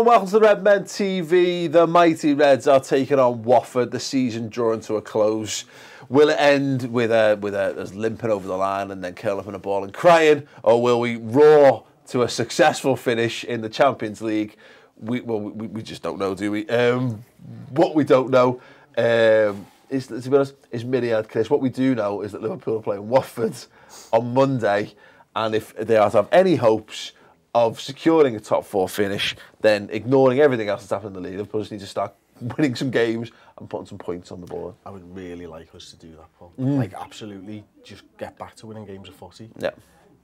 welcome to Redmen TV. The mighty Reds are taking on Watford. The season drawing to a close. Will it end with us limping over the line and then curling up in a ball and crying, or will we roar to a successful finish in the Champions League? We just don't know, do we? What we don't know is, to be honest, is myriad, Chris. What we do know is that Liverpool are playing Watford on Monday, and if they are to have any hopes of securing a top four finish, then ignoring everything else that's happened in the league, Liverpool just need to start winning some games and putting some points on the board. I would really like us to do that, Paul. Like, absolutely, just get back to winning games of footy. Yeah.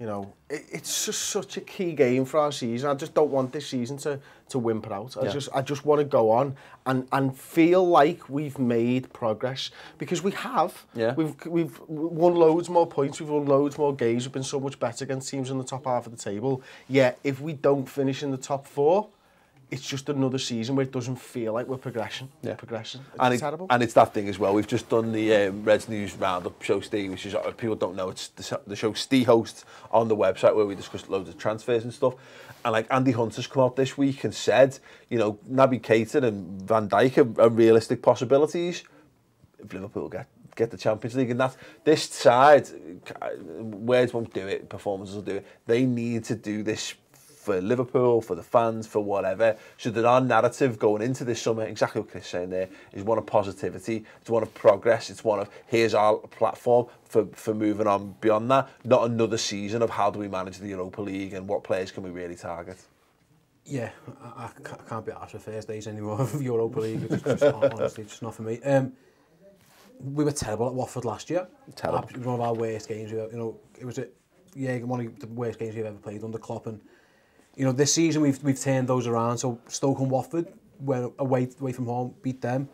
You know, it's just such a key game for our season. I just don't want this season to whimper out. I just want to go on and feel like we've made progress, because we have. Yeah. We've won loads more points. We've won loads more games. We've been so much better against teams in the top half of the table. Yet, if we don't finish in the top four, it's just another season where it doesn't feel like we're progressing. It's terrible. And it's that thing as well. We've just done the Reds News Roundup show, Steve, which is, if people don't know, it's the show Steve hosts on the website, where we discuss loads of transfers and stuff. And like Andy Hunter's come out this week and said, you know, Naby Keita and Van Dijk are realistic possibilities if Liverpool get the Champions League. And that's this side, words won't do it, performances will do it. They need to do this for Liverpool, for the fans, for whatever, so that our narrative going into this summer, exactly what Chris is saying there, is one of positivity, it's one of progress, it's one of, here's our platform for moving on beyond that, not another season of how do we manage the Europa League and what players can we really target. Yeah, I can't be asked for first days anymore of Europa League. It's just honestly, it's just not for me. We were terrible at Watford last year. Terrible. It was one of our worst games. You know, it was one of the worst games we've ever played under Klopp. And you know, this season we've turned those around. So Stoke and Watford, went away from home, beat them.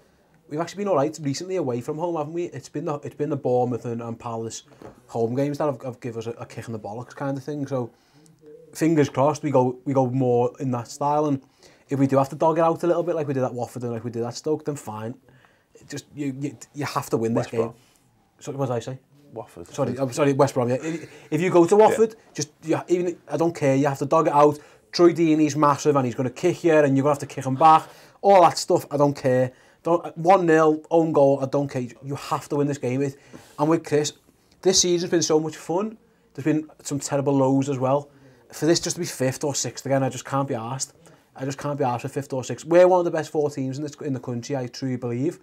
We've actually been all right recently away from home, haven't we? It's been the Bournemouth and Palace home games that have given us a kick in the bollocks kind of thing. So fingers crossed we go more in that style. And if we do have to dog it out a little bit, like we did at Watford and like we did at Stoke, then fine. Just you have to win this game. So what did I say? Watford. Sorry, West Brom. Yeah. If you go to Watford, even I don't care. You have to dog it out. Troy Deeney's massive, and he's going to kick you, and you're going to have to kick him back. All that stuff, I don't care. 1-0 own goal, I don't care. You have to win this game. And with Chris, this season's been so much fun. There's been some terrible lows as well. For this just to be 5th or 6th again, I just can't be arsed. I just can't be arsed for 5th or 6th. We're one of the best 4 teams in the country, I truly believe.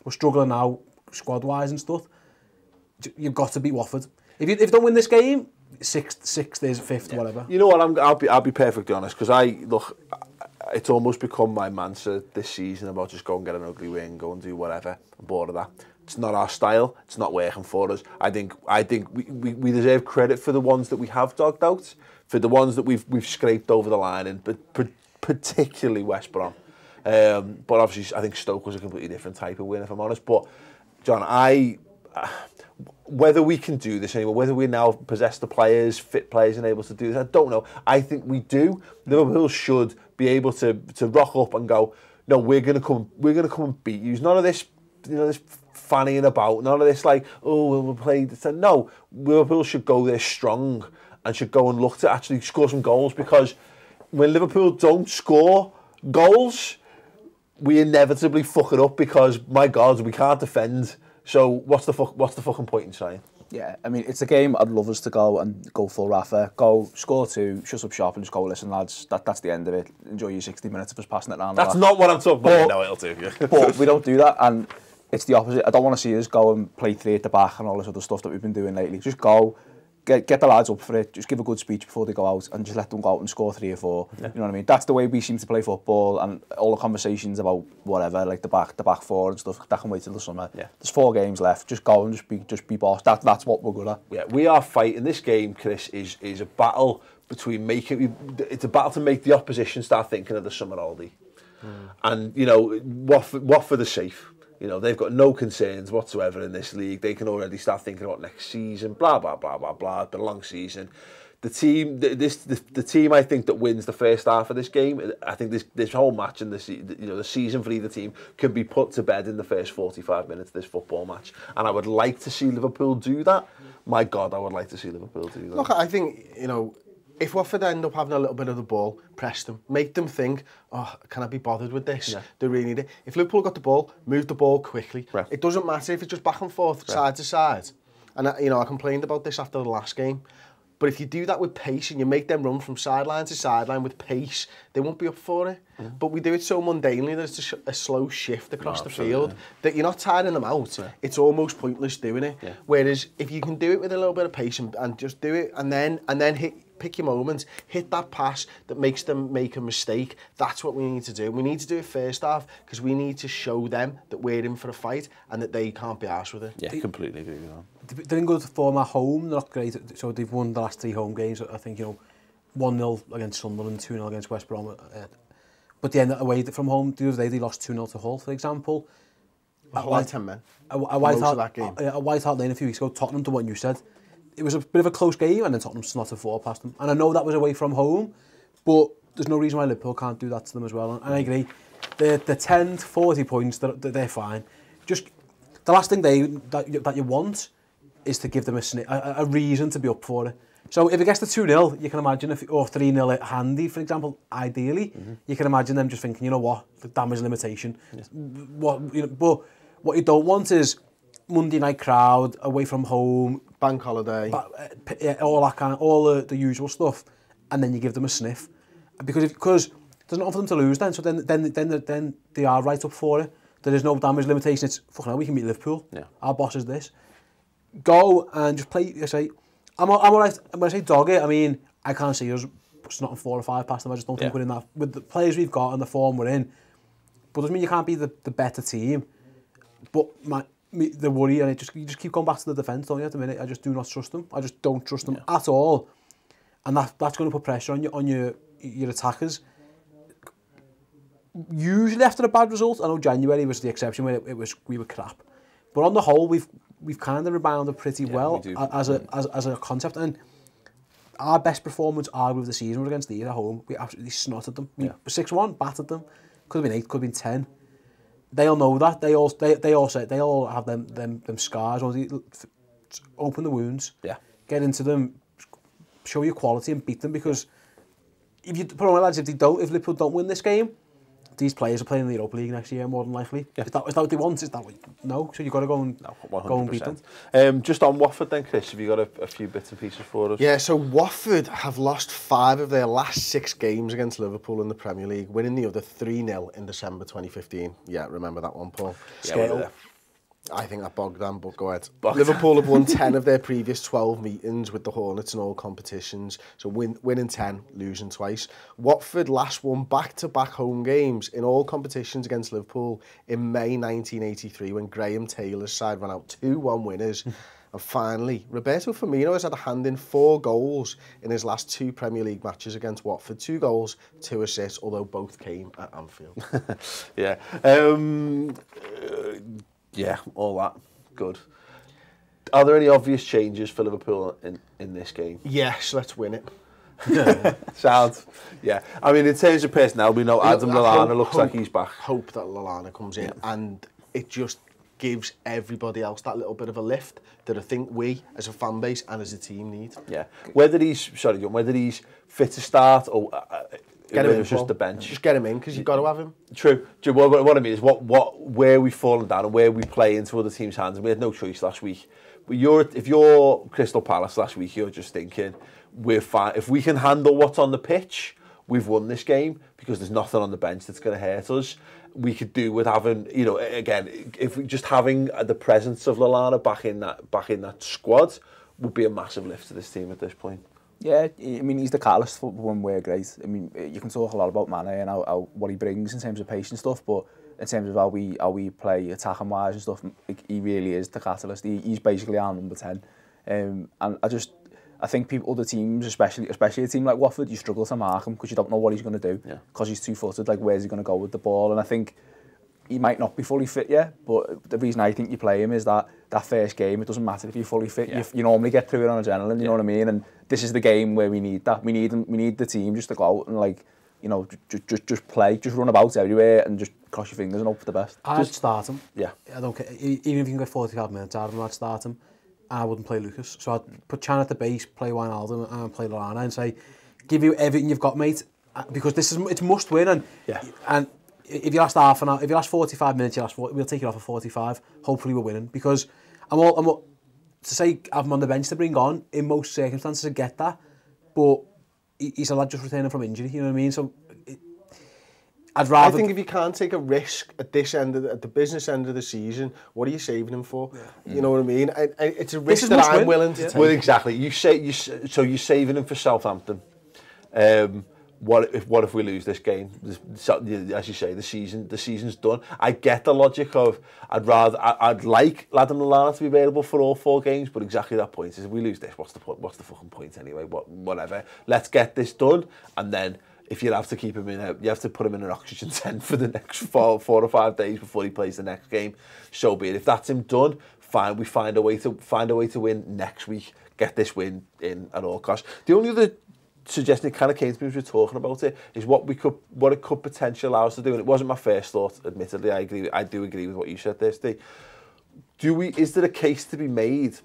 We're struggling now, squad-wise and stuff. You've got to beat Watford. If you don't win this game, 6th is 5th, whatever. You know what? I'll be perfectly honest, because it's almost become my mantra this season about just go and get an ugly win, go and do whatever. I'm bored of that. It's not our style. It's not working for us. I think we deserve credit for the ones that we have dogged out, for the ones that we've scraped over the line, and particularly West Brom. But obviously, I think Stoke was a completely different type of win, if I'm honest. But John, whether we can do this anymore, whether we now possess the players, fit players, and able to do this, I don't know. I think we do. Liverpool should be able to rock up and go, no, we're gonna come and beat you. None of this, this fannying about. None of this like, oh, we'll play this. No, Liverpool should go there strong and should go and look to actually score some goals, because when Liverpool don't score goals, we inevitably fuck it up, because my God, we can't defend. So what's the fucking point in trying? Yeah, I mean, it's a game I'd love us to go and go full Rafa, go score 2, shut up shop and just go, listen lads, that's the end of it. Enjoy your 60 minutes of us passing it around. That's not what I'm talking about. No, it'll do. But we don't do that, and it's the opposite. I don't want to see us go and play 3 at the back and all this other stuff that we've been doing lately. Just go, get the lads up for it, just give a good speech before they go out, and just let them go out and score 3 or 4. Yeah. You know what I mean? That's the way we seem to play football, and all the conversations about whatever, like the back 4 and stuff, that can wait till the summer. Yeah. There's 4 games left. Just go and just be boss. That's what we're good at. Yeah, we are fighting. This game, Chris, is a battle between it's a battle to make the opposition start thinking of the summer holiday. And Watford are safe. They've got no concerns whatsoever in this league. They can already start thinking about next season, blah, blah, blah, blah, blah, the long season. The team I think that wins the first half of this game, I think this whole match and the season for either team can be put to bed in the first 45 minutes of this football match. And I would like to see Liverpool do that. My God, I would like to see Liverpool do that. Look, I think, if Watford end up having a little bit of the ball, press them. Make them think, oh, can I be bothered with this? Yeah. They really need it. If Liverpool got the ball, move the ball quickly. Right. It doesn't matter if it's just back and forth, side to side. And, I complained about this after the last game. But if you do that with pace and you make them run from sideline to sideline with pace, they won't be up for it. But we do it so mundanely that it's a slow shift across the field that you're not tiring them out. Yeah. It's almost pointless doing it. Yeah. Whereas if you can do it with a little bit of pace and just do it and then pick your moments, hit that pass that makes them make a mistake, that's what we need to do. We need to do it first half because we need to show them that we're in for a fight and that they can't be arsed with it. Yeah, completely agree with that. They're in good form at home, they're not great, so they've won the last 3 home games. I think, 1-0 against Sunderland, 2-0 against West Brom. But the end away from home, the other day they lost 2-0 to Hull, for example. Like 10 men. A White Hart Lane a few weeks ago, Tottenham, to what you said. It was a bit of a close game, and then Tottenham snotted 4 past them. And I know that was away from home, but there's no reason why Liverpool can't do that to them as well. And I agree, the 10 to 40 points, they're fine. Just the last thing that you want is to give them a reason to be up for it. So if it gets to 2-0, you can imagine, or 3-0 at handy, for example, ideally, you can imagine them just thinking, you know what, the damage limitation. Yeah. But what you don't want is Monday night crowd, away from home, bank holiday, all that the usual stuff, and then you give them a sniff, because there's nothing for them to lose then. So then they are right up for it. There is no damage limitation. It's fucking hell, we can beat Liverpool. Yeah. Our boss is this. Go and just play. I'm alright. When I say dog it, I mean I can't see us snotting 4 or 5 past them. I just don't think we're in that with the players we've got and the form we're in. But doesn't mean you can't be the better team. But the worry, and you just keep going back to the defence, don't you? At the minute, I just do not trust them. I just don't trust them at all, and that's going to put pressure on your attackers. Usually after a bad result, I know January was the exception where we were crap, but on the whole we've kind of rebounded pretty well as a concept, and our best performance arguably of the season was against Leeds at home. We absolutely snotted them. 6-1, battered them. Could have been 8, could have been 10. They all know that. They all have them scars. Open the wounds. Yeah. Get into them. Show your quality and beat them, because if you put on lads, if Liverpool don't win this game, these players are playing in the Europa League next year more than likely. Yeah. Is that what they want? Is that what? No. So you've got to go and beat them. Just on Watford then, Chris, have you got a few bits and pieces for us? Yeah, so Watford have lost 5 of their last 6 games against Liverpool in the Premier League, winning the other 3-0 in December 2015. Yeah, remember that one, Paul? Yeah, I think that bogged them, but go ahead. Liverpool have won 10 of their previous 12 meetings with the Hornets in all competitions. So winning 10, losing twice. Watford last won back-to-back home games in all competitions against Liverpool in May 1983 when Graham Taylor's side ran out 2-1 winners. And finally, Roberto Firmino has had a hand in 4 goals in his last 2 Premier League matches against Watford. 2 goals, 2 assists, although both came at Anfield. Yeah. Yeah, all that. Good. Are there any obvious changes for Liverpool in this game? Yes, let's win it. Sounds. Yeah. I mean, in terms of personnel, we know Adam Lallana looks like he's back. Hope that Lallana comes in, and it just gives everybody else that little bit of a lift that I think we, as a fan base and as a team, need. Yeah. Whether he's fit to start or get him in, just the bench. Just get him in, because you've got to have him. True. What I mean is where we've fallen down and where we play into other teams' hands. And we had no choice last week. But if you're Crystal Palace last week, you're just thinking, we're fine. If we can handle what's on the pitch, we've won this game, because there's nothing on the bench that's going to hurt us. We could do with having, again, if we just having the presence of Lallana back in that squad would be a massive lift to this team at this point. Yeah, I mean, he's the catalyst for when we're great. I mean, you can talk a lot about Mane and what he brings in terms of pace and stuff, but in terms of how we play attacking wise and stuff, he really is the catalyst. He's basically our number 10. And I think other teams, especially a team like Watford, you struggle to mark him because you don't know what he's going to do, because he's two-footed. Like, where's he going to go with the ball? And I think he might not be fully fit yet, but the reason I think you play him is that first game, it doesn't matter if you're fully fit. Yeah. You normally get through it on adrenaline, you know what I mean? And this is the game where we need that. We need the team just to go out and, like, just play, just run about everywhere and just cross your fingers and hope for the best. I'd start him. Yeah. I don't care. Even if you can get 45 minutes out of him, I'd start him. I wouldn't play Lucas. So I'd put Chan at the base, play Wijnaldum and play Lallana and say, give you everything you've got, mate, because it's must win. And if you last half an hour, if you last 45 minutes, we'll take it off at 45. Hopefully we're winning, because I'm all to say have him on the bench to bring on in most circumstances. I get that, but he's a lad just returning from injury. You know what I mean? So I'd rather. I think if you can't take a risk at this end at the business end of the season, what are you saving him for? Yeah. You know what I mean? It's a risk that I'm willing to take. Well, exactly. You're saving him for Southampton. What if we lose this game? As you say, the season's done. I get the logic of I'd like Ladan Lallana to be available for all 4 games, but exactly that point is if we lose this, what's the fucking point anyway? Whatever. Let's get this done, and then if you have to keep him you have to put him in an oxygen tent for the next 4 or 5 days before he plays the next game. So be it. If that's him done, fine. We find a way to win next week. Get this win in at all costs. The only other suggestion that kind of came to me as we were talking about it is what it could potentially allow us to do, and it wasn't my first thought. Admittedly, I do agree with what you said there, Steve. Is there a case to be made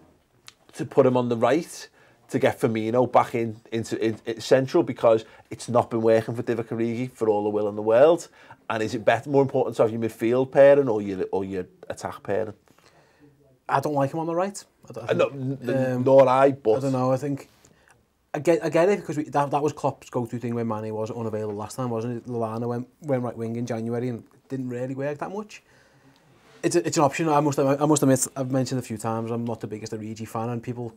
to put him on the right, to get Firmino back into central, because it's not been working for Divock Origi for all the will in the world? And is it more important to have your midfield pairing or your attack pairing? I don't like him on the right. Nor I, but I don't know. I think I get it, because that was Klopp's go-to thing when Mane was unavailable last time, wasn't it? Lallana went right wing in January and didn't really work that much. It's an option. I must admit, I've mentioned a few times, I'm not the biggest Origi fan, and people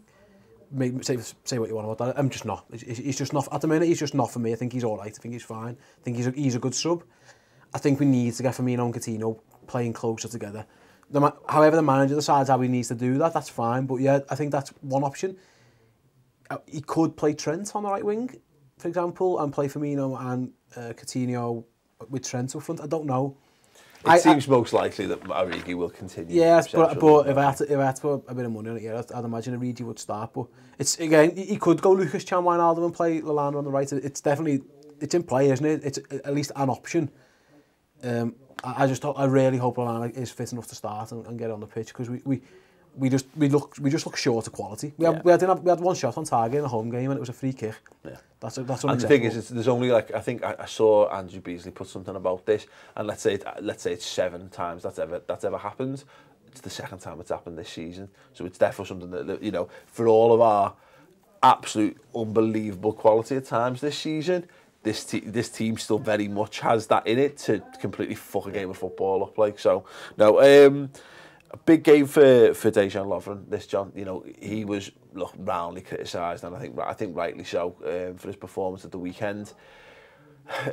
say what you want about that. I'm just not. He's just not at the minute. He's just not for me. I think he's all right. I think he's fine. I think he's a good sub. I think we need to get Firmino and Coutinho playing closer together. However the manager decides how he needs to do that, that's fine. But yeah, I think that's one option. He could play Trent on the right wing, for example, and play Firmino and Coutinho with Trent up front. I don't know. It seems most likely that Origi will continue. Yes, but if I had to put a bit of money on it, yeah, I'd imagine Origi would start. But it's again, he could go Lucas Wijnaldum and play Lallana on the right. It's in play, isn't it? It's at least an option. I really hope Lallana is fit enough to start and get on the pitch, because we just look short of quality. We had one shot on target in a home game and it was a free kick. Yeah. That's unacceptable. And the thing is, there's only I think I saw Andrew Beasley put something about this, and let's say it's 7 times that's ever happened. It's the 2nd time it's happened this season, so it's therefore something that for all of our absolute unbelievable quality at times this season, this team still very much has that in it to completely fuck a game of football up. A big game for Dejan Lovren, this, John. He was roundly criticised, and I think rightly so, for his performance at the weekend.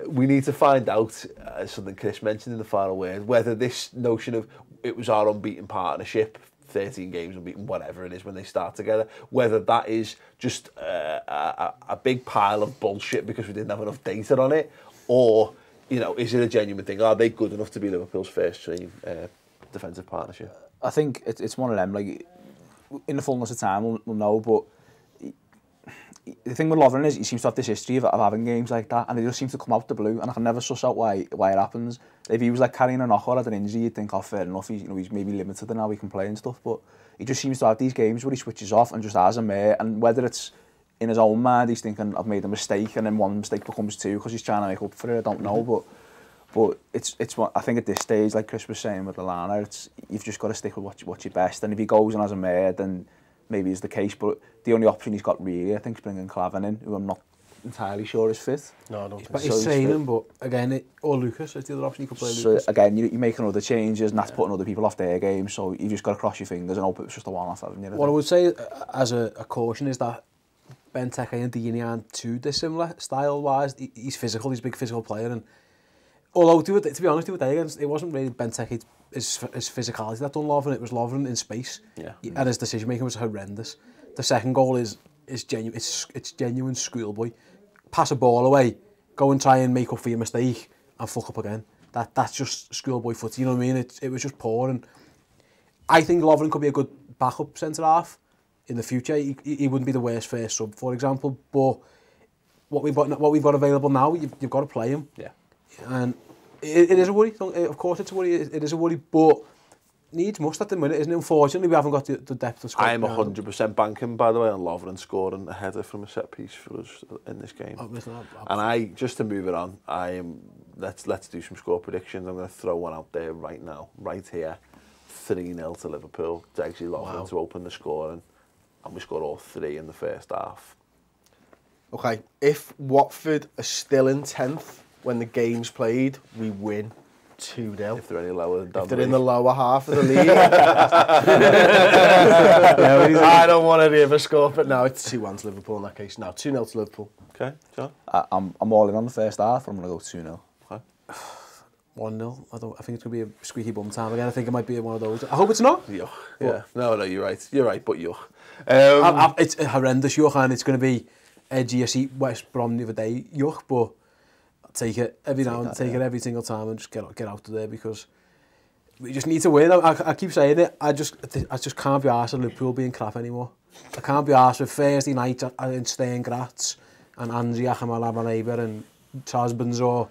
We need to find out, as something Chris mentioned in the final word, whether this notion of it was our unbeaten partnership, 13 games unbeaten, whatever it is when they start together, whether that is just a big pile of bullshit because we didn't have enough data on it, or is it a genuine thing? Are they good enough to be Liverpool's first team defensive partnership? I think it's one of them, like, in the fullness of time we'll know, but the thing with Lovren is he seems to have this history of having games like that, and it just seems to come out the blue, and I can never suss out why it happens. If he was like carrying a knock or had an injury, you'd think, fair enough, he's maybe limited in how he can play and stuff, but he just seems to have these games where he switches off and just has a mare, and whether it's in his own mind he's thinking, I've made a mistake, and then one mistake becomes 2 because he's trying to make up for it, I don't know, but it's what I think at this stage, like Chris was saying with Lallana, you've just got to stick with what's your best, and if he goes and has a mare, then maybe it's the case, but the only option he's got really, I think, is bringing Klavan in, who I'm not entirely sure is fit. No, I don't think so. He's saying him, but again, or Lucas is the other option. You could play Lucas. So again, you're making other changes, and that's putting other people off their game, so you've just got to cross your fingers and hope it was just a one-off, haven't you? What I would say as a caution is that Benteke and Dini aren't too dissimilar style-wise. He's physical, he's a big physical player, and although, to be honest, it wasn't really Benteke, his physicality that done Lovren, it was Lovren in space. Yeah. And his decision-making was horrendous. The second goal is genuine, it's genuine schoolboy. Pass a ball away, go and try and make up for your mistake, and fuck up again. That's just schoolboy footy, you know what I mean? It was just poor, and I think Lovren could be a good backup centre-half in the future. He wouldn't be the worst first sub, for example, but what we've got available now, you've got to play him. Yeah. And it is a worry. Of course, it's a worry. It is a worry, but needs must at the minute, isn't it? Unfortunately, we haven't got the depth of squad. I am 100% banking, by the way, on Lovren scoring a header from a set piece for us in this game. And just to move it on, let's do some score predictions. I'm going to throw one out there right now, right here. 3-0 to Liverpool. Degsy Lovren to open the scoring, and we score all 3 in the first half. Okay, if Watford are still in 10th when the game's played, we win 2-0. If they're any lower than If they're in the lower half of the league. I don't want to ever score, but no, it's 2-1 to Liverpool in that case. No, 2-0 to Liverpool. Okay, John? I'm all in on the first half. I'm going to go 2-0. Okay. 1-0. I think it's going to be a squeaky bum time again. I think it might be one of those. I hope it's not. Yuck. Yeah. No, you're right. You're right, but yuck. It's a horrendous yuck, and it's going to be edgy. I see West Brom the other day, yuck, but I'll take it every now and take it every single time and just get out of there, because we just need to win. I keep saying it. I just can't be arsed with Liverpool being crap anymore. I can't be arsed with Thursday night in Stern Graz and Anzi Achimalabaneba and Tasbans, or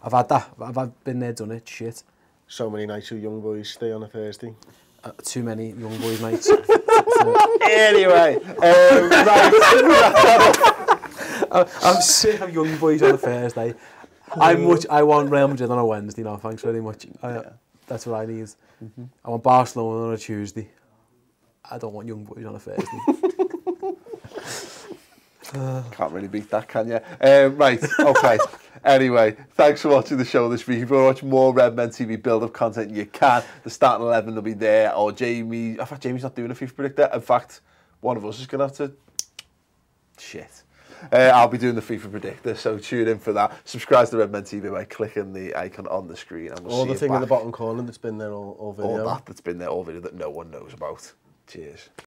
I've had that. I've been there, done it. Shit. So many nights you young boys stay on a Thursday. Too many young boys nights. Anyway, I'm sick of young boys on a Thursday. I want Real Madrid on a Wednesday now, thanks very much. That's what I need. I want Barcelona on a Tuesday. I don't want young boys on a Thursday. Can't really beat that, can you? Right, okay. Anyway, thanks for watching the show this week. If you want to watch more Redmen TV build-up content, you can. The starting 11 will be there. Or Jamie... In fact, Jamie's not doing a FIFA predictor. In fact, one of us is going to have to... Shit. I'll be doing the FIFA predictor, so tune in for that. Subscribe to Redmen TV by clicking the icon on the screen. And we'll all the thing in the bottom corner that's been there all video. All that's been there all video that no one knows about. Cheers.